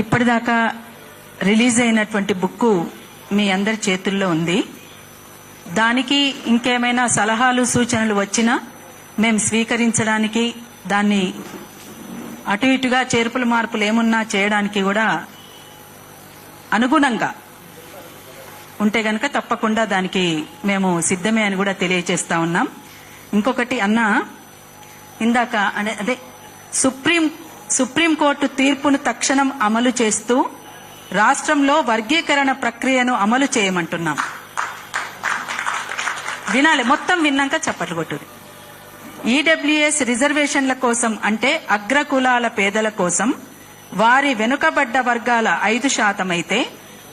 ఇప్పటిదాకా రిలీజ్ అయినటువంటి బుక్ మీ అందరి చేతుల్లో ఉంది. దానికి ఇంకేమైనా సలహాలు సూచనలు వచ్చినా మేము స్వీకరించడానికి, దాన్ని అటు ఇటుగా చేర్పులు మార్పులు ఏమున్నా చేయడానికి కూడా అనుగుణంగా ఉంటే గనక తప్పకుండా దానికి మేము సిద్ధమే అని కూడా తెలియజేస్తా ఉన్నాం. ఇంకొకటి అన్న, ఇందాక అదే సుప్రీంకోర్టు తీర్పును తక్షణం అమలు చేస్తూ రాష్ట్రంలో వర్గీకరణ ప్రక్రియను అమలు చేయమంటున్నాం. వినాలి, మొత్తం విన్నాక చప్పట్లు కొట్టుది. ఈడబ్ల్యూఎస్ రిజర్వేషన్ల కోసం, అంటే అగ్రకులాల పేదల కోసం వారి వెనుకబడ్డ వర్గాల 5% అయితే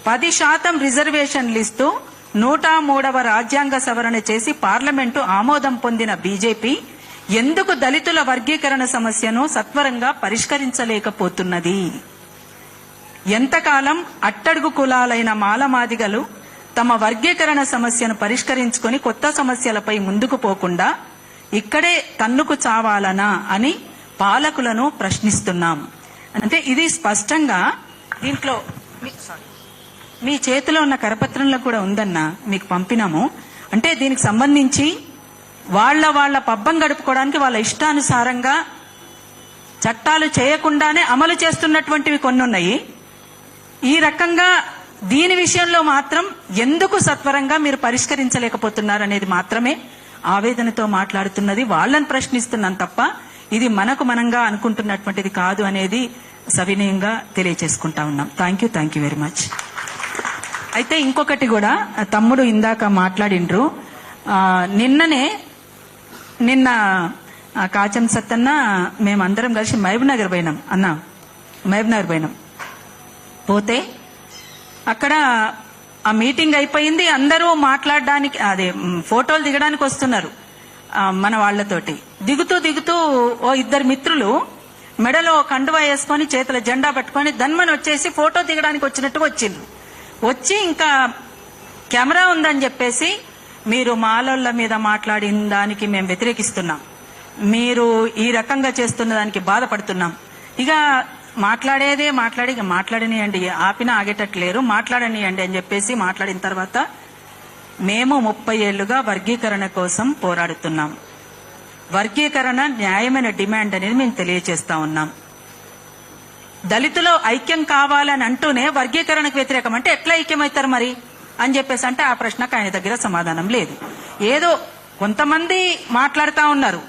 10% రిజర్వేషన్లు ఇస్తూ 103వ రాజ్యాంగ సవరణ చేసి పార్లమెంటు ఆమోదం పొందిన బీజేపీ ఎందుకు దళితుల వర్గీకరణ సమస్యను సత్వరంగా పరిష్కరించలేకపోతున్నది? ఎంతకాలం అట్టడుగు కులాలైన మాలమాదిగలు తమ వర్గీకరణ సమస్యను పరిష్కరించుకొని కొత్త సమస్యలపై ముందుకు పోకుండా ఇక్కడే తన్నుకు చావాలనా అని పాలకులను ప్రశ్నిస్తున్నాం. అంటే ఇది స్పష్టంగా దీంట్లో మీ చేతిలో ఉన్న కరపత్రంలో కూడా ఉందన్నా, మీకు పంపినాము. అంటే దీనికి సంబంధించి వాళ్ళ పబ్బం గడుపుకోవడానికి వాళ్ళ ఇష్టానుసారంగా చట్టాలు చేయకుండానే అమలు చేస్తున్నటువంటివి కొన్ని ఉన్నాయి. ఈ రకంగా దీని విషయంలో మాత్రం ఎందుకు సత్వరంగా మీరు పరిష్కరించలేకపోతున్నారు అనేది మాత్రమే ఆవేదనతో మాట్లాడుతున్నది. వాళ్ళని ప్రశ్నిస్తున్నాను తప్ప ఇది మనకు మనంగా అనుకుంటున్నటువంటిది కాదు అనేది సవినయంగా తెలియచేసుకుంటా ఉన్నాం. Thank you very much. అయితే ఇంకొకటి కూడా తమ్ముడు ఇందాక మాట్లాడిండ్రు. నిన్న కాచం సత్తన్న మేమందరం కలిసి మహబూబ్ నగర్ పోయినాం. పోతే అక్కడ ఆ మీటింగ్ అయిపోయింది. అందరూ మాట్లాడడానికి, అదే ఫోటోలు దిగడానికి వస్తున్నారు మన వాళ్లతోటి. దిగుతూ ఓ ఇద్దరు మిత్రులు మెడలో కండువా వేసుకొని చేతుల జెండా పట్టుకొని దన్మని వచ్చేసి ఫోటో దిగడానికి వచ్చినట్టుగా వచ్చి ఇంకా కెమెరా ఉందని చెప్పేసి, మీరు మాలోళ్ళ మీద మాట్లాడిన దానికి మేము వ్యతిరేకిస్తున్నాం, మీరు ఈ రకంగా చేస్తున్న దానికి బాధపడుతున్నాం, ఇక మాట్లాడనియండి, ఆపినా ఆగేటట్లేరు, మాట్లాడనియండి అని చెప్పేసి మాట్లాడిన తర్వాత, మేము 30 ఏళ్లుగా వర్గీకరణ కోసం పోరాడుతున్నాం. వర్గీకరణ న్యాయమైన డిమాండ్ అనేది మేము తెలియజేస్తా ఉన్నాం. దళితులు ఐక్యం కావాలని అంటూనే వర్గీకరణకు వ్యతిరేకం అంటే ఎట్లా ఐక్యమవుతారు మరి అని చెప్పేసి అంటే ఆ ప్రశ్నకు ఆయన దగ్గర సమాధానం లేదు. ఏదో కొంతమంది మాట్లాడుతూ ఉన్నారు.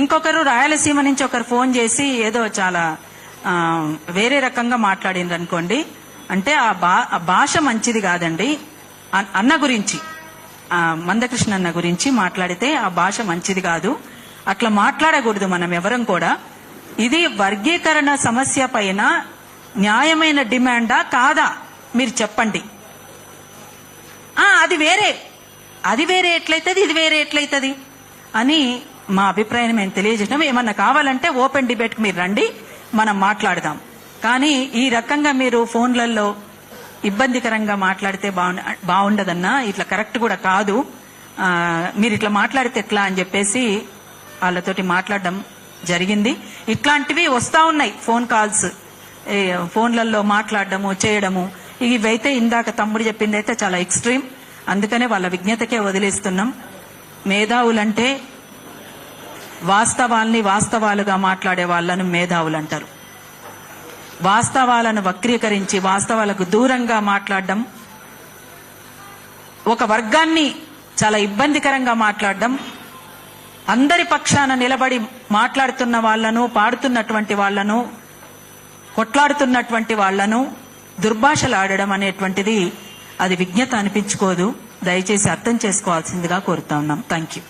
ఇంకొకరు రాయలసీమ నుంచి ఒకరు ఫోన్ చేసి ఏదో చాలా వేరే రకంగా మాట్లాడింది అనుకోండి. అంటే ఆ భాష మంచిది కాదండి. అన్న గురించి, మందకృష్ణ అన్న గురించి మాట్లాడితే ఆ భాష మంచిది కాదు, అట్లా మాట్లాడకూడదు మనం ఎవరం కూడా. ఇది వర్గీకరణ సమస్య పైన న్యాయమైన డిమాండా కాదా మీరు చెప్పండి. అది వేరే ఎట్లయితుంది, ఇది వేరే ఎట్లయితుంది అని మా అభిప్రాయం మేము తెలియజేసినాం. ఏమన్నా కావాలంటే ఓపెన్ డిబేట్కి మీరు రండి, మనం మాట్లాడదాం. కానీ ఈ రకంగా మీరు ఫోన్లలో ఇబ్బందికరంగా మాట్లాడితే బాగుండదన్నా, ఇట్లా కరెక్ట్ కూడా కాదు, మీరు ఇట్లా మాట్లాడితే ఎట్లా అని చెప్పేసి వాళ్ళతోటి మాట్లాడడం జరిగింది. ఇట్లాంటివి వస్తా ఉన్నాయి, ఫోన్ కాల్స్, ఫోన్లలో మాట్లాడడము చేయడము. ఇవైతే ఇందాక తమ్ముడు చెప్పింది అయితే చాలా ఎక్స్ట్రీమ్. అందుకనే వాళ్ళ విజ్ఞతకే వదిలేస్తున్నాం. మేధావులంటే వాస్తవాలుగా మాట్లాడే వాళ్ళను మేధావులు అంటారు. వాస్తవాలను వక్రీకరించి వాస్తవాలకు దూరంగా మాట్లాడడం, ఒక వర్గాన్ని చాలా ఇబ్బందికరంగా మాట్లాడడం, అందరి పక్షాన నిలబడి మాట్లాడుతున్న వాళ్లను, పాడుతున్నటువంటి వాళ్లను, కొట్లాడుతున్నటువంటి వాళ్లను దుర్భాషలాడడం అనేటువంటిది అది విజ్ఞత అనిపించుకోదు. దయచేసి అర్థం చేసుకోవాల్సిందిగా కోరుతా ఉన్నాం. Thank you.